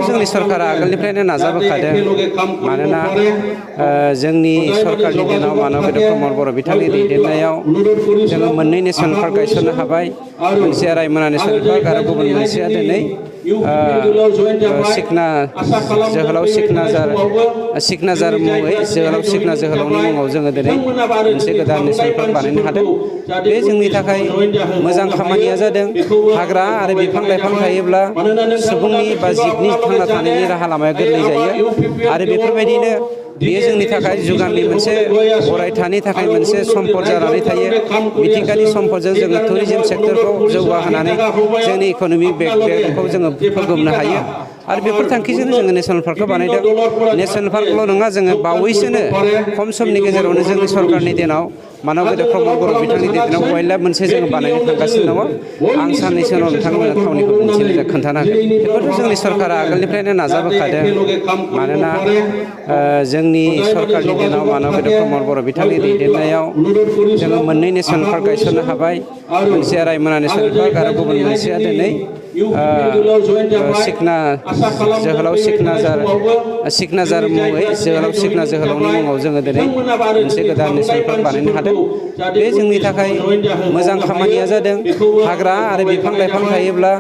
जोंनि सरकारा आगोलनिफ्रायनो नाजाबोखादों मानोना जोंनि सरकारनि दिनाव मानबेन्द्र प्रमद बर' बिथांनि दैदेननायाव जोङो मोननै नेशनेल पार्क गायसननो हाबाय। मोनसेया रायमना नेशनेल पार्क आरो गुबुन मोनसेया दिनै सिखना जोहोलाव सिखनाजार मुङै जोहोलाव सिखना जोहोलावनि मुङाव जोङो दिनै मोनसे गोदान नेशनेल पार्क बानायनो हादों। बे जोंनि थाखाय मोजां खामानिया जादों। हाग्रा आरो बिफां लाइफां थायोब्ला सुबुंनि बा जिबनि थांना थानायनि राहा लामाया गोरलै जायो आरो बेफोरबायदिनो बेयो जोंनि थाखाय जुगाननि मोनसे अरायथानि थाखाय मोनसे सम्पद जानानै थायो। मिथिंगानि सम्पदजों जोङो टुरिजम सेक्टरखौ जौगाहोनानै जोंनि इक'नमिक बेकग्राउन्डखौ जोङो फोगोमनो हायो आरो बेफोर थांखिजोंनो जोङो नेशनेल पार्कखौ बानायदों। नेशनेल पार्कल' नङा, जोङो बावैसोनो खम समनि गेजेरावनो जोंनि सरकारनि दिनाव मानबेन्द्र प्रमद बर' बिथांनि दैदेननायाव वाइल्ड लाइफ मोनसे जोङो बानायनो थांगासिनो दङ। आं साननैसो उनाव नोंथांमोननो थावनिखौ खोन्थानो हागोन। बेफोरथ' जोंनि सरकारा आगोलनिफ्रायनो नाजाबोखादों मानोना जोंनि सरकारनि दिनाव मानबेन्द्र प्रमद बर' बिथांनि दैदेननायाव जोङो मोननै नेशनेल पार्क गायसननो हाबाय। मोनसेया रायमना नेशनेल पार्क आरो गुबुन मोनसेया दिनै सिखना जोहोलाव सिखनाजार मुङै जोहोलाव सिखना जोहोलावनि मुङाव जोङो दिनै मोनसे गोदान नेशनेल पार्क बानायनो हादों। बे जोंनि थाखाय मोजां खामानिया जादों। हाग्रा आरो बिफां लाइफां थायोब्ला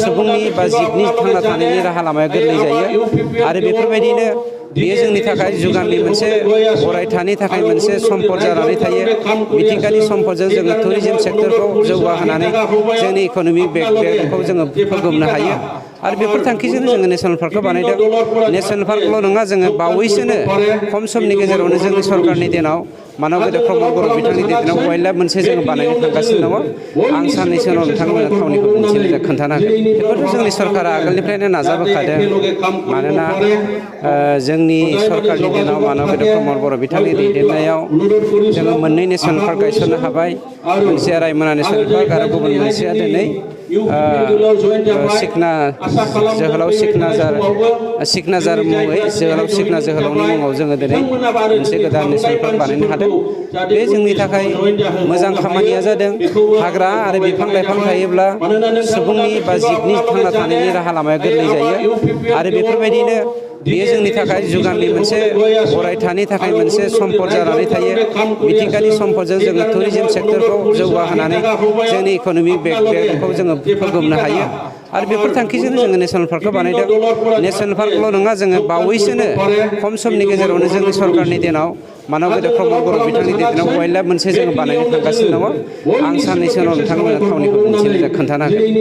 सुबुंनि बा जिबनि थांना थानायनि राहा लामाया गोरलै जायो आरो बेफोरबायदिनो बेयो जोंनि थाखाय जुगाननि मोनसे अरायथानि थाखाय मोनसे सम्पद जानानै थायो। मिथिंगानि सम्पदजों जोङो टुरिजम सेक्टरखौ जौगाहोनानै जोंनि इक'नमिक बेकग्राउन्डखौ जोङो फोगोमनो हायो आरो बेफोर थांखिजोंनो जोङो नेशनेल पार्कखौ बानायदों। नेशनेल पार्कल' नङा, जोङो बावैसोनो खम समनि गेजेरावनो जोंनि सरकारनि दिनाव मानबेन्द्र प्रमद बर' बिथांनि दैदेननायाव वाइल्ड लाइफ मोनसे जोङो बानायनो थांगासिनो दङ। आं साननैसो उनाव नोंथांमोननो थावनिखौ खोन्थानो हागोन। बेफोरथ' जोंनि सरकारा आगोलनिफ्रायनो नाजाबोखादों मानोना जोंनि सरकारनि दिनाव मानबेन्द्र प्रमद बर' बिथांनि दैदेननायाव जोङो मोननै नेशनेल पार्क गायसननो हाबाय। मोनसेया रायमना नेशनेल पार्क आरो गुबुन मोनसेया दिनै सिखना जोहोलाव सिखनाजार मुङै जोहोलाव सिखना जोहोलावनि मुङाव जोङो दिनै मोनसे गोदान नेशनेल पार्क बानायनो हादों। बे जोंनि थाखाय मोजां खामानिया जादों। हाग्रा आरो बिफां लाइफां थायोब्ला सुबुंनि बा जिबनि थांना थानायनि राहा लामाया गोरलै जायो आरो बेफोरबायदिनो बेयो जोंनि थाखाय जुगाननि मोनसे अरायथानि थाखाय मोनसे सम्पद जानानै थायो। मिथिंगानि सम्पदजों जोङो टुरिजम सेक्टरखौ जौगाहोनानै जोंनि इक'नमिक बेकग्राउन्डखौ जोङो फोगोमनो हायो आरो बेफोर थांखिजोंनो जोङो नेशनेल पार्कखौ बानायदों। नेशनेल पार्कल' नङा, जोङो बावैसोनो खम समनि गेजेरावनो जोंनि सरकारनि दिनाव मानबेन्द्र प्रमद बर' बिथांनि दैदेननायाव वाइल्ड लाइफ मोनसे जोङो बानायनो थांगासिनो दङ। आं साननैसो उनाव नोंथांमोननो थावनिखौ खोन्थानो हागोन।